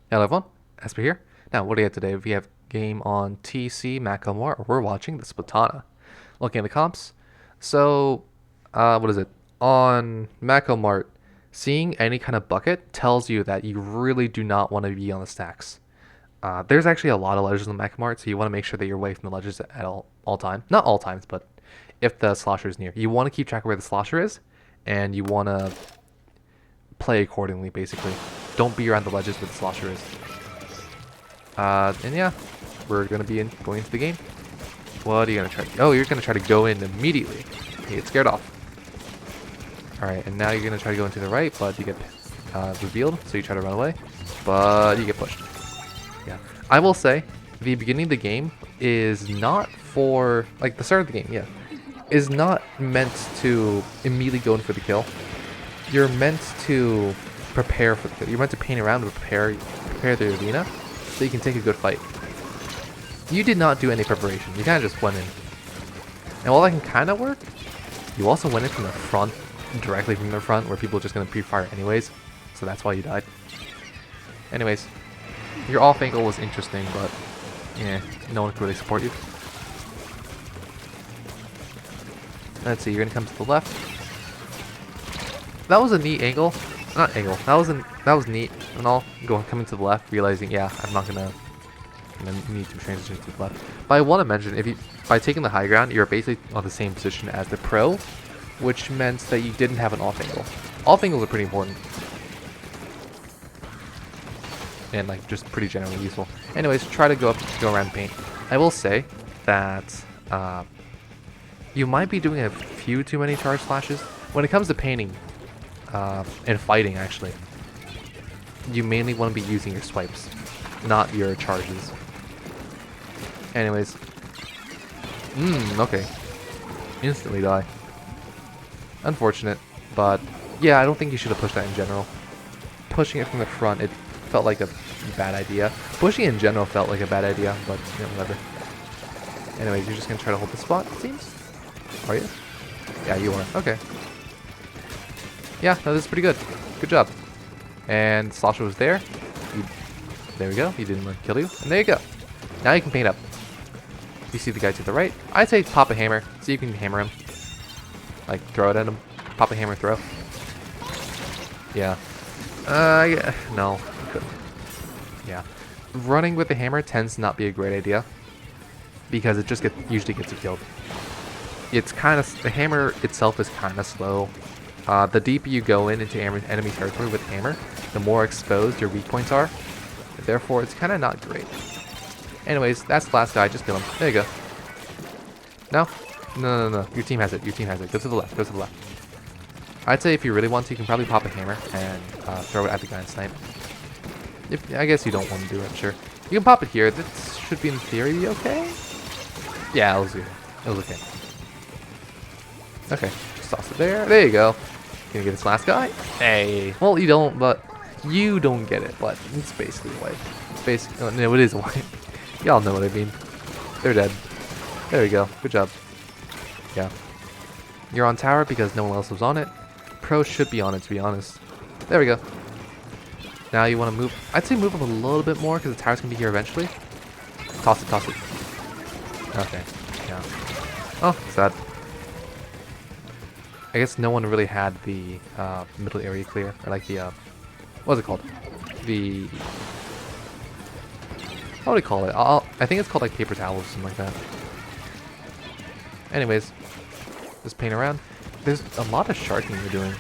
Hello everyone, Espurr here. Now, what do we have today? We have game on TC Macomore. We're watching the Splatana. Looking at the comps. So, what is it? On Macomart, seeing any kind of bucket tells you that you really do not want to be on the stacks. There's actually a lot of ledges on the Macomart, so you want to make sure that you're away from the ledges at all time. Not all times, but if the slosher is near. You want to keep track of where the slosher is, and you want to play accordingly, basically. Don't be around the ledges where the slosher is. And yeah, we're going to be going into the game. What are you going to try to... Oh, you're going to try to go in immediately. You get scared off. Alright, and now you're going to try to go into the right, but you get revealed, so you try to run away. But you get pushed. Yeah. I will say, the beginning of the game is not for... Like, the start of the game, yeah. Is not meant to immediately go in for the kill. You're meant to prepare for the kill. You're meant to paint around to prepare the arena so you can take a good fight. You did not do any preparation. You kind of just went in. And while that can kind of work, you also went in from the front, directly from the front, where people are just going to pre-fire anyways. So that's why you died. Anyways, your off angle was interesting, but yeah, no one could really support you. Let's see, you're going to come to the left. That was a neat angle. Not angle. That was neat and all. Coming to the left, realizing, yeah, I'm not gonna need to transition to the left. But I want to mention, by taking the high ground, you're basically on the same position as the pro, which meant that you didn't have an off angle. Off angles are pretty important, and like just pretty generally useful. Anyways, try to go around paint. I will say that you might be doing a few too many charge flashes when it comes to painting. And fighting, actually, you mainly want to be using your swipes, not your charges. Anyways, okay, instantly die. Unfortunate, but yeah, I don't think you should have pushed that in general. Pushing it from the front, it felt like a bad idea. Pushing it in general felt like a bad idea, but you know, whatever. Anyways, you're just gonna try to hold the spot, it seems. Are you? Yeah, you are. Okay. Yeah, no, this is pretty good. Good job. And Sasha was there. There we go. He didn't kill you. And there you go. Now you can paint up. You see the guy to the right. I'd say pop a hammer. So you can hammer him. Like, throw it at him. Pop a hammer, throw. Yeah. Yeah. No. Couldn't. Yeah. Running with the hammer tends to not be a great idea. Because it just usually gets you killed. It's kind of... The hammer itself is kind of slow. The deeper you go into enemy territory with hammer, the more exposed your weak points are. Therefore, it's kind of not great. Anyways, that's the last guy. Just kill him. There you go. No? No. Your team has it. Your team has it. Go to the left. Go to the left. I'd say if you really want to, you can probably pop a hammer and throw it at the guy and snipe. I guess you don't want to do it, sure. You can pop it here. This should be, in theory, okay? Yeah, it was good. It was okay. Okay. Just toss it there. There you go. Gonna get this last guy? Hey. Well, you don't, but you don't get it, but it's basically a wipe. It's basically, oh, no, it is a wipe. Y'all know what I mean. They're dead. There we go. Good job. Yeah. You're on tower because no one else was on it. Pro should be on it, to be honest. There we go. Now you want to move. I'd say move up a little bit more because the tower's gonna be here eventually. Toss it, toss it. Okay. Yeah. Oh, sad. I guess no one really had the middle area clear, or like the, what's it called? The, what do we call it? I think it's called like paper towels or something like that. Anyways, just paint around. There's a lot of sharking you're doing.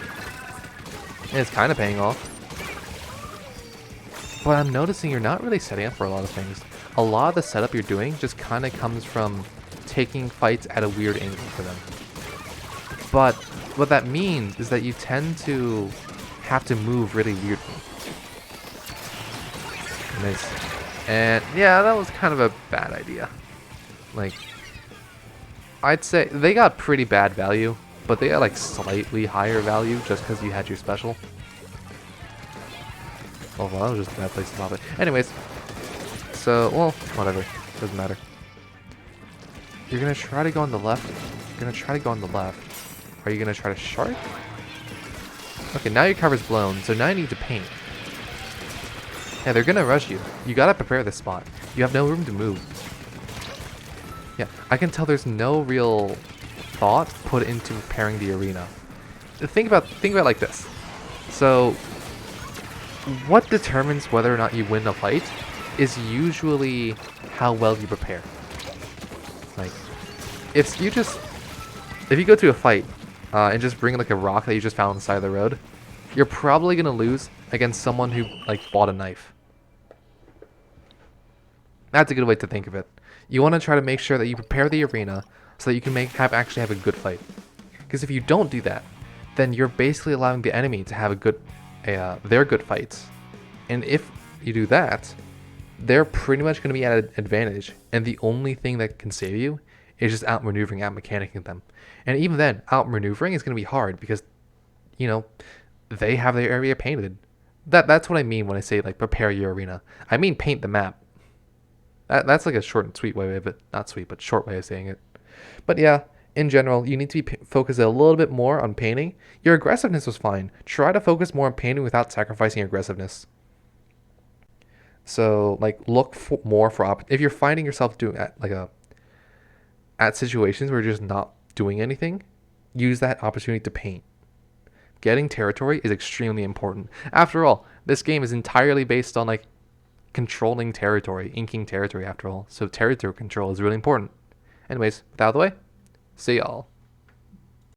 And it's kind of paying off. But I'm noticing you're not really setting up for a lot of things. A lot of the setup you're doing just kind of comes from taking fights at a weird angle for them. But what that means is that you tend to have to move really weirdly. And yeah, that was kind of a bad idea. Like, I'd say they got pretty bad value, but they got like slightly higher value just because you had your special. Oh, well, that was just a bad place to pop it. Anyways, so, well, whatever. Doesn't matter. You're gonna try to go on the left. You're gonna try to go on the left. Are you going to try to shark? Okay, now your cover's blown, so now you need to paint. Yeah, they're gonna rush you. You gotta prepare this spot. You have no room to move. Yeah, I can tell there's no real thought put into preparing the arena. Think about it like this. So, what determines whether or not you win a fight is usually how well you prepare. Like, if you go to a fight and just bring like a rock that you just found on the side of the road, you're probably gonna lose against someone who like bought a knife. That's a good way to think of it. You want to try to make sure that you prepare the arena so that you can actually have a good fight. Because if you don't do that, then you're basically allowing the enemy to have their good fights. And if you do that, they're pretty much going to be at an advantage. And the only thing that can save you is just outmaneuvering, outmechanicking them. And even then, outmaneuvering is going to be hard because, you know, they have their area painted. That's what I mean when I say like prepare your arena. I mean paint the map. That's like a short and sweet way of it. Not sweet, but short way of saying it. But yeah, in general, you need to be focused a little bit more on painting. Your aggressiveness was fine. Try to focus more on painting without sacrificing aggressiveness. So, like, look more for if you're finding yourself doing at situations where you're just not doing anything, use that opportunity to paint. Getting territory is extremely important. After all, this game is entirely based on like controlling territory, inking territory after all. So territory control is really important. Anyways, with that out of the way, see y'all.